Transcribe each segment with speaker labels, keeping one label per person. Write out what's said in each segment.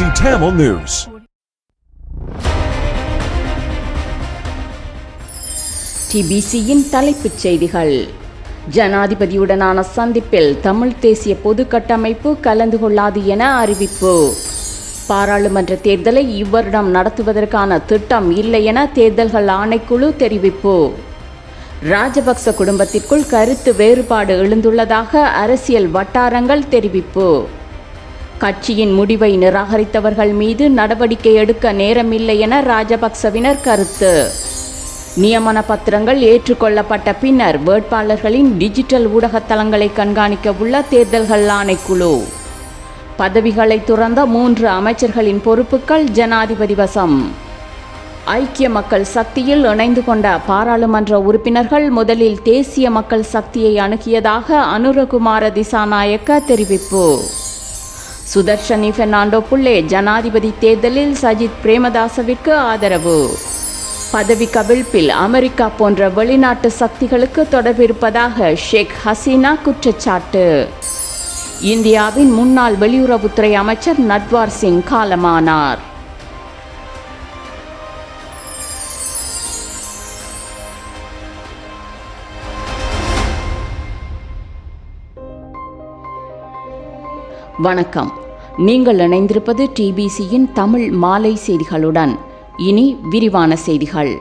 Speaker 1: Tamil News.
Speaker 2: டிபிசியின் தலைப்புச் செய்திகள். ஜனாதிபதியுடனான சந்திப்பில் தமிழ் தேசிய பொது கட்டமைப்பு கலந்து கொள்ளாது என அறிவிப்பு. பாராளுமன்ற தேர்தலை இவ்வருடம் நடத்துவதற்கான திட்டம் இல்லை என தேர்தல்கள் ஆணைக்குழு தெரிவிப்பு. ராஜபக்ச குடும்பத்திற்குள் கருத்து வேறுபாடு எழுந்துள்ளதாக அரசியல் வட்டாரங்கள் தெரிவிப்பு. கட்சியின் முடிவை நிராகரித்தவர்கள் மீது நடவடிக்கை எடுக்க நேரமில்லை என ராஜபக்சவினர் கருத்து. நியமன பத்திரங்கள் ஏற்றுக்கொள்ளப்பட்ட பின்னர் வேட்பாளர்களின் டிஜிட்டல் ஊடக தளங்களை கண்காணிக்க உள்ள தேர்தல்கள் ஆணைக்குழு. பதவிகளை துறந்த 3 அமைச்சர்களின் பொறுப்புகள் ஜனாதிபதி வசம். ஐக்கிய மக்கள் சக்தியில் இணைந்து கொண்ட பாராளுமன்ற உறுப்பினர்கள் முதலில் தேசிய மக்கள் சக்தியை அணுகியதாக அனுரகுமார திசாநாயக்க தெரிவிப்பு. சுதர்ஷனி பெர்னாண்டோ புள்ளே ஜனாதிபதி தேர்தலில் சஜித் பிரேமதாசவிற்கு ஆதரவு. பதவி கவிழ்ப்பில் அமெரிக்கா போன்ற வெளிநாட்டு சக்திகளுக்கு தொடர்பு இருப்பதாக ஷேக் ஹசீனா குற்றச்சாட்டு. இந்தியாவின் முன்னாள் வெளியுறவுத்துறை அமைச்சர் நட்வார் சிங் காலமானார். வணக்கம். நீங்கள் இணைந்திருப்பது டிபிசியின் தமிழ் மாலை செய்திகளுடன். இனி விரிவான செய்திகள்.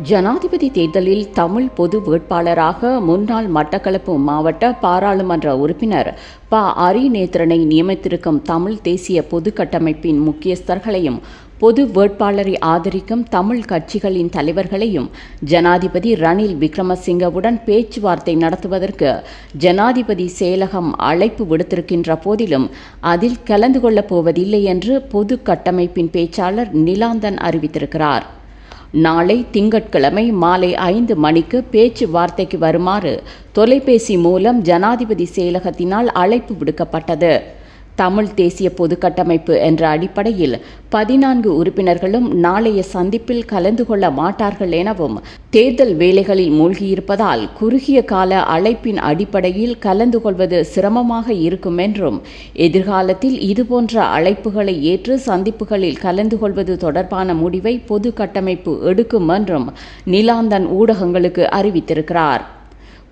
Speaker 2: ஜனாதிபதி தேர்தலில் தமிழ் பொது வேட்பாளராக முன்னாள் மட்டக்களப்பு மாவட்ட பாராளுமன்ற உறுப்பினர் ப. அரிநேத்திரனை நியமித்திருக்கும் தமிழ் தேசிய பொது கட்டமைப்பின் முக்கியஸ்தர்களையும் பொது வேட்பாளரை ஆதரிக்கும் தமிழ் கட்சிகளின் தலைவர்களையும் ஜனாதிபதி ரணில் விக்ரமசிங்கவுடன் பேச்சுவார்த்தை நடத்துவதற்கு ஜனாதிபதி செயலகம் அழைப்பு விடுத்திருக்கின்ற போதிலும் அதில் கலந்து கொள்ளப் போவதில்லை என்று பொது கட்டமைப்பின் பேச்சாளர் நிலாந்தன் அறிவித்திருக்கிறார். நாளை திங்கட்கிழமை மாலை 5 மணிக்கு பேச்சுவார்த்தைக்கு வருமாறு தொலைபேசி மூலம் ஜனாதிபதி செயலகத்தினால் அழைப்பு விடுக்கப்பட்டது. தமிழ் தேசிய பொது கட்டமைப்பு என்ற அடிப்படையில் 14 உறுப்பினர்களும் நாளைய சந்திப்பில் கலந்து கொள்ள மாட்டார்கள் எனவும் தேர்தல் வேலைகளில் மூழ்கியிருப்பதால் குறுகிய கால அழைப்பின் அடிப்படையில் கலந்து கொள்வது சிரமமாக இருக்கும் என்றும் எதிர்காலத்தில் இதுபோன்ற அழைப்புகளை ஏற்று சந்திப்புகளில் கலந்து கொள்வது தொடர்பான முடிவை பொது கட்டமைப்பு எடுக்கும் என்றும் நிலாந்தன் ஊடகங்களுக்கு அறிவித்திருக்கிறார்.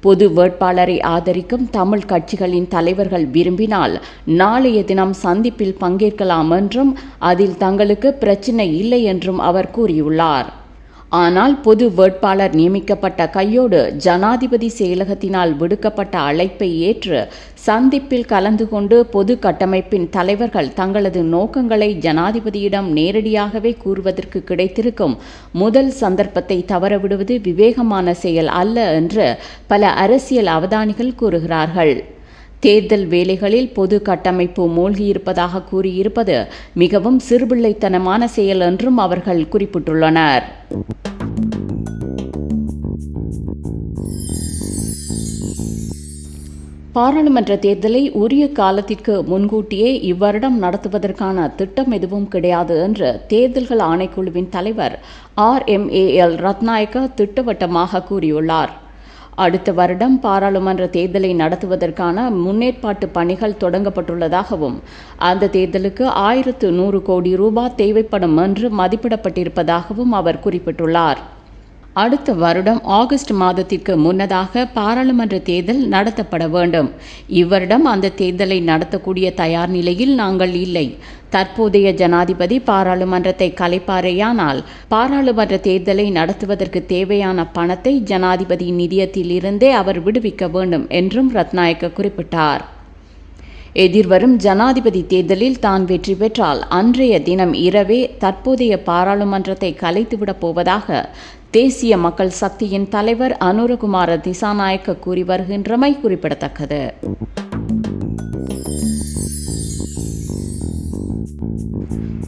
Speaker 2: பொது வேட்பாளரை ஆதரிக்கும் தமிழ் கட்சிகளின் தலைவர்கள் விரும்பினால் நாளைய தினம் சந்திப்பில் பங்கேற்கலாம் என்றும் அதில் தங்களுக்கு பிரச்சினை இல்லை என்றும் அவர் கூறியுள்ளார். ஆனால் பொது வேட்பாளர் நியமிக்கப்பட்ட கையோடு ஜனாதிபதி செயலகத்தினால் விடுக்கப்பட்ட அழைப்பை ஏற்று சந்திப்பில் கலந்து கொண்டு பொது கட்டமைப்பின் தலைவர்கள் தங்களது நோக்கங்களை ஜனாதிபதியிடம் நேரடியாகவே கூறுவதற்கு கிடைத்திருக்கும் முதல் சந்தர்ப்பத்தை தவறவிடுவது விவேகமான செயல் அல்ல என்று பல அரசியல் அவதானிகள் கூறுகிறார்கள். தேர்தல் வேலைகளில் பொது கட்டமைப்பு மூழ்கியிருப்பதாக கூறியிருப்பது மிகவும் சிறுபிள்ளைத்தனமான செயல் என்றும் அவர்கள் குறிப்பிட்டுள்ளனர். பாராளுமன்ற தேர்தலை உரிய காலத்திற்கு முன்கூட்டியே இவ்வருடம் நடத்துவதற்கான திட்டம் எதுவும் கிடையாது என்று தேர்தல்கள் ஆணைக்குழுவின் தலைவர் RMAL ரத்நாயக்க திட்டவட்டமாக கூறியுள்ளார். அடுத்த வருடம் பாராளுமன்ற தேர்தலை நடத்துவதற்கான முன்னேற்பாட்டு பணிகள் தொடங்கப்பட்டுள்ளதாகவும் அந்த தேர்தலுக்கு 1100 கோடி ரூபாய் தேவைப்படும் என்று மதிப்பிடப்பட்டிருப்பதாகவும் அவர் குறிப்பிட்டுள்ளார். அடுத்த வருடம் ஆகஸ்ட் மாதத்திற்கு முன்னதாக பாராளுமன்ற தேர்தல் நடத்தப்பட வேண்டும். இவ்வருடம் அந்த தேர்தலை நடத்தக்கூடிய தயார் நிலையில் நாங்கள் இல்லை. தற்போதைய ஜனாதிபதி பாராளுமன்றத்தை கலைப்பாரேயானால் பாராளுமன்ற தேர்தலை நடத்துவதற்கு தேவையான பணத்தை ஜனாதிபதி நிதியத்தில் இருந்தே அவர் விடுவிக்க வேண்டும் என்றும் ரத்நாயக்க குறிப்பிட்டார். எதிர்வரும் ஜனாதிபதி தேர்தலில் தான் வெற்றி பெற்றால் அன்றைய தினம் இரவே தற்போதைய பாராளுமன்றத்தை கலைத்துவிடப் போவதாக தேசிய மக்கள் சக்தியின் தலைவர் அனுரகுமார திசாநாயக்க கூறி வருகின்றமை குறிப்பிடத்தக்கது.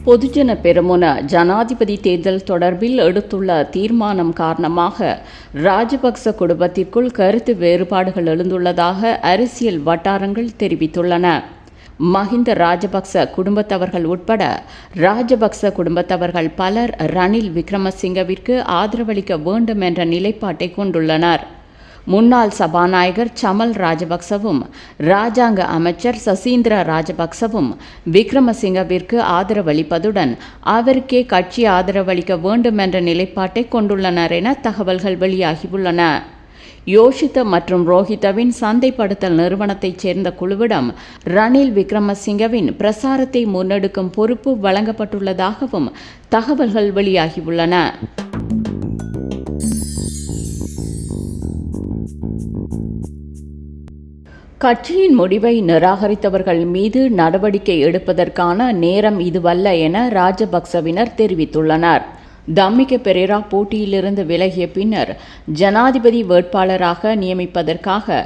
Speaker 2: பொதுஜன பெரமுன ஜனாதிபதி தேர்தல் தொடர்பில் எடுத்துள்ள தீர்மானம் காரணமாக ராஜபக்ச குடும்பத்திற்குள் கருத்து வேறுபாடுகள் எழுந்துள்ளதாக அரசியல் வட்டாரங்கள் தெரிவித்துள்ளன. மஹிந்த ராஜபக்ச குடும்பத்தவர்கள் உட்பட ராஜபக்ச குடும்பத்தவர்கள் பலர் ரணில் விக்ரமசிங்கவிற்கு ஆதரவளிக்க வேண்டும் என்ற நிலைப்பாட்டை கொண்டுள்ளனர். முன்னாள் சபாநாயகர் சமல் ராஜபக்சவும் இராஜாங்க அமைச்சர் சசீந்திர ராஜபக்சவும் விக்ரமசிங்கவிற்கு ஆதரவளிப்பதுடன் அவருக்கே கட்சி ஆதரவளிக்க வேண்டும் என்ற நிலைப்பாட்டை கொண்டுள்ளனர் என தகவல்கள் வெளியாகியுள்ளன. யோஷித்த மற்றும் ரோஹிதவின் சந்தைப்படுத்தல் நிறுவனத்தைச் சேர்ந்த குழுவிடம் ரணில் விக்ரமசிங்கவின் பிரசாரத்தை முன்னெடுக்கும் பொறுப்பு வழங்கப்பட்டுள்ளதாகவும் தகவல்கள் வெளியாகியுள்ளன. கட்சியின் முடிவை நிராகரித்தவர்கள் மீது நடவடிக்கை எடுப்பதற்கான நேரம் இதுவல்ல என ராஜபக்சவினர் தெரிவித்துள்ளனர். தம்மிக பெரேரா போட்டியிலிருந்து விலகிய பின்னர் ஜனாதிபதி வேட்பாளராக நியமிப்பதற்காக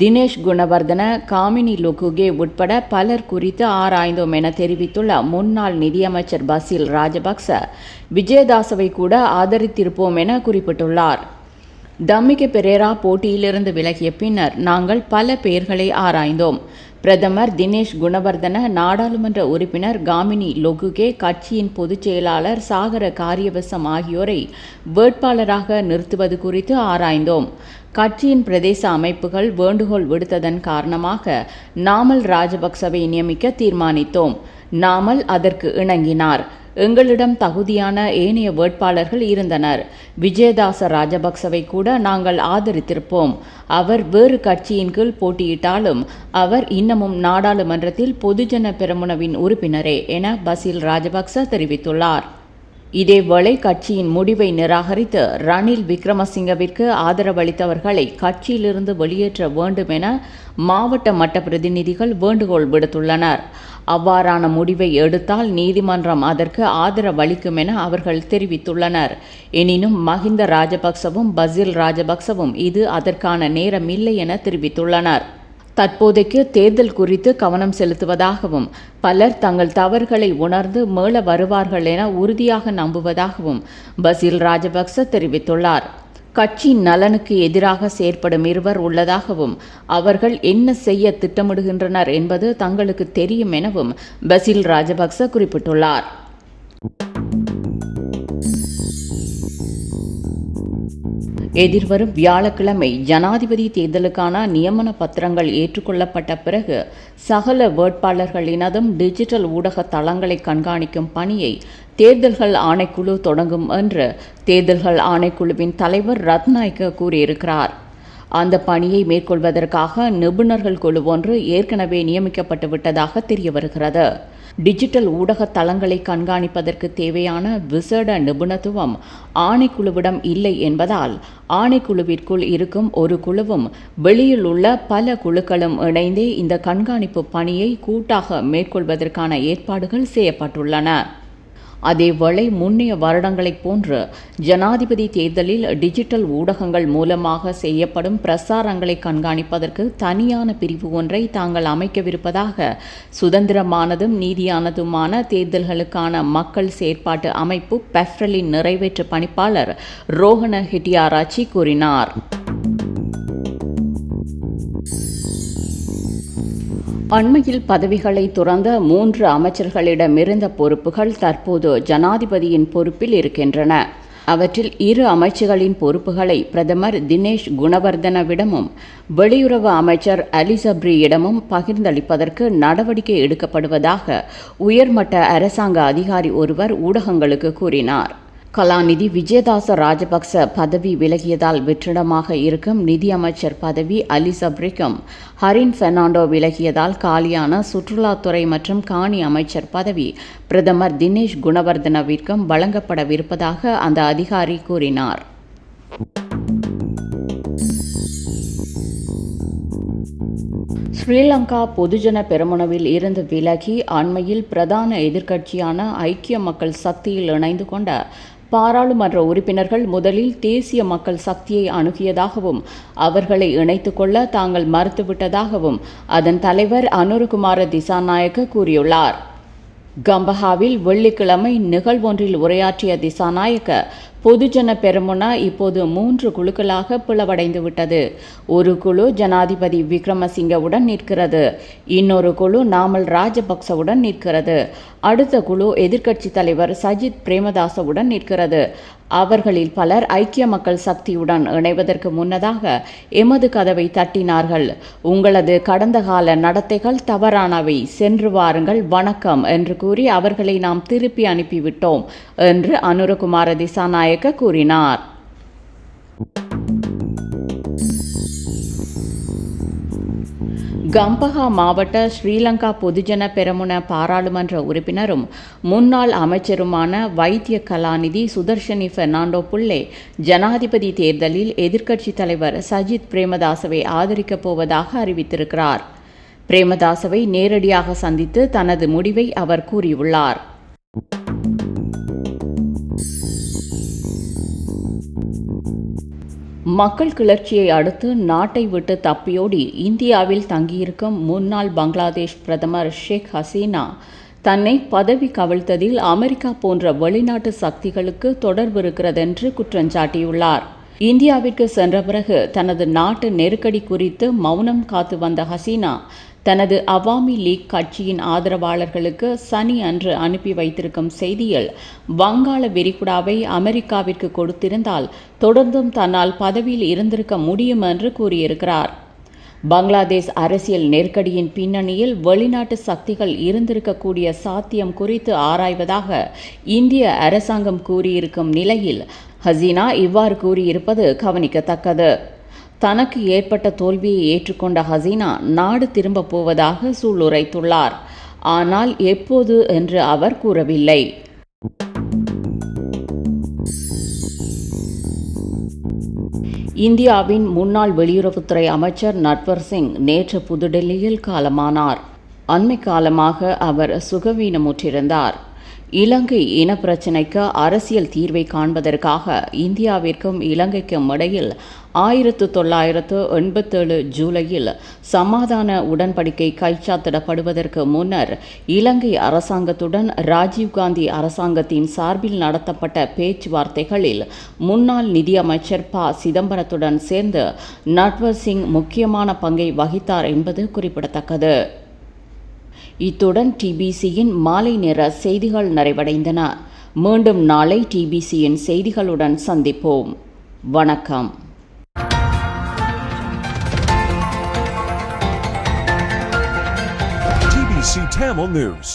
Speaker 2: தினேஷ் குணவர்தன, காமினி லொகுகே உட்பட பலர் குறித்து ஆராய்ந்தோம் என தெரிவித்துள்ள முன்னாள் நிதியமைச்சர் பசில் ராஜபக்ச விஜயதாசவை கூட ஆதரித்திருப்போம் என குறிப்பிட்டுள்ளார். தம்மிக பெரேரா போட்டியிலிருந்து விலகிய பின்னர் நாங்கள் பல பெயர்களை ஆராய்ந்தோம். பிரதமர் தினேஷ் குணவர்தன, நாடாளுமன்ற உறுப்பினர் காமினி லொகுகே, கட்சியின் பொதுச் செயலாளர் சாகர காரியவசம் ஆகியோரை வேட்பாளராக நிறுத்துவது குறித்து ஆராய்ந்தோம். கட்சியின் பிரதேச அமைப்புகள் வேண்டுகோள் விடுத்ததன் காரணமாக நாமல் ராஜபக்சவை நியமிக்க தீர்மானித்தோம். நாமல் அதற்கு இணங்கினார். எங்களிடம் தகுதியான ஏனைய வேட்பாளர்கள் இருந்தனர். விஜயதாச ராஜபக்சவை கூட நாங்கள் ஆதரித்திருப்போம். அவர் வேறு கட்சியின் கீழ் போட்டியிட்டாலும் அவர் இன்னமும் நாடாளுமன்றத்தில் பொதுஜன பெரமுனவின் உறுப்பினரே என பசில் ராஜபக்ச தெரிவித்துள்ளார். இதேவேளை கட்சியின் முடிவை நிராகரித்து ரணில் விக்ரமசிங்கவிற்கு ஆதரவளித்தவர்களை கட்சியிலிருந்து வெளியேற்ற வேண்டும் என மாவட்ட மட்ட பிரதிநிதிகள் வேண்டுகோள் விடுத்துள்ளனர். அவ்வாறான முடிவை எடுத்தால் நீதிமன்றம் அதற்கு ஆதரவளிக்கும் என அவர்கள் தெரிவித்துள்ளனர். எனினும் மஹிந்த ராஜபக்சவும் பசில் ராஜபக்சவும் இது அதற்கான நேரமில்லை என தெரிவித்துள்ளனர். தற்போதைக்கு தேர்தல் குறித்து கவனம் செலுத்துவதாகவும் பலர் தங்கள் தவறுகளை உணர்ந்து மீள வருவார்கள் என உறுதியாக நம்புவதாகவும் பசில் ராஜபக்ச தெரிவித்துள்ளார். கட்சியின் நலனுக்கு எதிராக செயற்படும் இருவர் உள்ளதாகவும் அவர்கள் என்ன செய்ய திட்டமிடுகின்றனர் என்பது தங்களுக்கு தெரியும் எனவும் பசில் ராஜபக்ச குறிப்பிட்டுள்ளார். எதிர்வரும் வியாழக்கிழமை ஜனாதிபதி தேர்தலுக்கான நியமன பத்திரங்கள் ஏற்றுக்கொள்ளப்பட்ட பிறகு சகல வேட்பாளர்களினதும் டிஜிட்டல் ஊடக தளங்களை கண்காணிக்கும் பணியை தேர்தல்கள் ஆணைக்குழு தொடங்கும் என்று தேர்தல்கள் ஆணைக்குழுவின் தலைவர் ரத்நாயக்க கூறியிருக்கிறார். அந்த பணியை மேற்கொள்வதற்காக நிபுணர்கள் குழு ஒன்று ஏற்கனவே நியமிக்கப்பட்டு விட்டதாக தெரிய வருகிறது. டிஜிட்டல் ஊடக தளங்களை கண்காணிப்பதற்கு தேவையான விசேட நிபுணத்துவம் ஆணைக்குழுவிடம் இல்லை என்பதால் ஆணைக்குழுவிற்குள் இருக்கும் ஒரு குழுவும் வெளியில் உள்ள பல குழுக்களும் இணைந்தே இந்த கண்காணிப்பு பணியை கூட்டாக மேற்கொள்வதற்கான ஏற்பாடுகள் செய்யப்பட்டுள்ளன. அதேவேளை முன்னைய வருடங்களைப் போன்று ஜனாதிபதி தேர்தலில் டிஜிட்டல் ஊடகங்கள் மூலமாக செய்யப்படும் பிரசாரங்களை கண்காணிப்பதற்கு தனியான பிரிவு ஒன்றை தாங்கள் அமைக்கவிருப்பதாக சுதந்திரமானதும் நீதியானதுமான தேர்தல்களுக்கான மக்கள் செயற்பாட்டு அமைப்பு பெஃப்ரலின் நிறைவேற்று பணிப்பாளர் ரோஹண ஹெட்டியாராச்சி கூறினார். அண்மையில் பதவிகளை துறந்த 3 அமைச்சர்களிடமிருந்த பொறுப்புகள் தற்போது ஜனாதிபதியின் பொறுப்பில் இருக்கின்றன. அவற்றில் 2 அமைச்சுகளின் பொறுப்புகளை பிரதமர் தினேஷ் குணவர்தனவிடமும் வெளியுறவு அமைச்சர் அலி சப்ரியிடமும் பகிர்ந்தளிப்பதற்கு நடவடிக்கை எடுக்கப்படுவதாக உயர்மட்ட அரசாங்க அதிகாரி ஒருவர் ஊடகங்களுக்கு கூறினார். கலாநிதி விஜயதாச ராஜபக்ச பதவி விலகியதால் வெற்றிடமாக இருக்கும் நிதியமைச்சர் பதவி அலி சப்ரிக்கும், ஹரின் பெர்னாண்டோ விலகியதால் காலியான சுற்றுலாத்துறை மற்றும் காணி அமைச்சர் பதவி பிரதமர் தினேஷ் குணவர்தனவிற்கும் வழங்கப்படவிருப்பதாக அந்த அதிகாரி கூறினார். ஸ்ரீலங்கா பொதுஜன பெரமுனவில் இருந்து விலகி அண்மையில் பிரதான எதிர்க்கட்சியான ஐக்கிய மக்கள் சக்தியில் இணைந்து கொண்ட பாராளுமன்ற உறுப்பினர்கள் முதலில் தேசிய மக்கள் சக்தியை அணுகியதாகவும் அவர்களை இணைத்துக் கொள்ள தாங்கள் மறுத்துவிட்டதாகவும் அதன் தலைவர் அனுரகுமார திசாநாயக்க கூறியுள்ளார். கம்பஹாவில் வெள்ளிக்கிழமை நிகழ்வொன்றில் உரையாற்றிய திசாநாயக்க பொதுஜன பெரமுன இப்போது 3 குழுக்களாக பிளவடைந்துவிட்டது. ஒரு குழு ஜனாதிபதி விக்ரமசிங்கவுடன் நிற்கிறது. இன்னொரு குழு நாமல் ராஜபக்சவுடன் நிற்கிறது. அடுத்த குழு எதிர்க்கட்சித் தலைவர் சஜித் பிரேமதாசவுடன் நிற்கிறது. அவர்களில் பலர் ஐக்கிய மக்கள் சக்தியுடன் இணைவதற்கு முன்னதாக எமது கதவை தட்டினார்கள். உங்களது கடந்த கால நடத்தைகள் தவறானவை, சென்று வாருங்கள், வணக்கம் என்று கூறி அவர்களை நாம் திருப்பி அனுப்பிவிட்டோம் என்று அனுரகுமார திசாநாயக்க கூறினார். கம்பஹா மாவட்ட ஸ்ரீலங்கா பொதுஜன பெரமுன பாராளுமன்ற உறுப்பினரும் முன்னாள் அமைச்சருமான வைத்திய கலாநிதி சுதர்ஷனி பெர்னாண்டோ புள்ளே ஜனாதிபதி தேர்தலில் எதிர்க்கட்சித் தலைவர் சஜித் பிரேமதாசவை ஆதரிக்கப் போவதாக அறிவித்திருக்கிறார். பிரேமதாசவை நேரடியாக சந்தித்து தனது முடிவை அவர் கூறியுள்ளார். மக்கள் கிளர்ச்சியை அடுத்து நாட்டை விட்டு தப்பியோடி இந்தியாவில் தங்கியிருக்கும் முன்னாள் பங்களாதேஷ் பிரதமர் ஷேக் ஹசீனா தன்னை பதவி கவிழ்த்ததில் அமெரிக்கா போன்ற வெளிநாட்டு சக்திகளுக்கு தொடர்பு இருக்கிறதென்று குற்றஞ்சாட்டியுள்ளார். இந்தியாவிற்கு சென்ற பிறகு தனது நாட்டு நெருக்கடி குறித்து மௌனம் காத்து வந்த ஹசீனா தனது அவாமி லீக் கட்சியின் ஆதரவாளர்களுக்கு சனி அன்று அனுப்பி வைத்திருக்கும் செய்தியில் வங்காள விரிகுடாவை அமெரிக்காவிற்கு கொடுத்திருந்தால் தொடர்ந்தும் தன்னால் பதவியில் இருந்திருக்க முடியும் என்று கூறியிருக்கிறார். பங்களாதேஷ் அரசியல் நெருக்கடியின் பின்னணியில் வெளிநாட்டு சக்திகள் இருந்திருக்கக்கூடிய சாத்தியம் குறித்து ஆராய்வதாக இந்திய அரசாங்கம் கூறியிருக்கும் நிலையில் ஹசீனா இவ்வாறு கூறியிருப்பது கவனிக்கத்தக்கது. தனக்கு ஏற்பட்ட தோல்வியை ஏற்றுக்கொண்ட ஹசீனா நாடு திரும்பப் போவதாக சூளுரைத்துள்ளார். ஆனால் எப்போது என்று அவர் கூறவில்லை. இந்தியாவின் முன்னாள் வெளியுறவுத்துறை அமைச்சர் நட்வர் சிங் நேற்று புதுடெல்லியில் காலமானார். அண்மை காலமாக அவர் சுகவீனமுற்றிருந்தார். இலங்கை இனப்பிரச்சினைக்கு அரசியல் தீர்வை காண்பதற்காக இந்தியாவிற்கும் இலங்கைக்கும் இடையில் 1987 ஜூலையில் சமாதான உடன்படிக்கை கைச்சாத்திடப்படுவதற்கு முன்னர் இலங்கை அரசாங்கத்துடன் ராஜீவ்காந்தி அரசாங்கத்தின் சார்பில் நடத்தப்பட்ட பேச்சுவார்த்தைகளில் முன்னாள் நிதியமைச்சர் ப. சிதம்பரத்துடன் சேர்ந்து நட்வர் சிங் முக்கியமான பங்கை வகித்தார் என்பது குறிப்பிடத்தக்கது. இத்துடன் டிபிசியின் மாலை நேர செய்திகள் நிறைவடைந்தன. மீண்டும் நாளை டிபிசியின் செய்திகளுடன் சந்திப்போம். வணக்கம்.
Speaker 1: TBC Tamil News.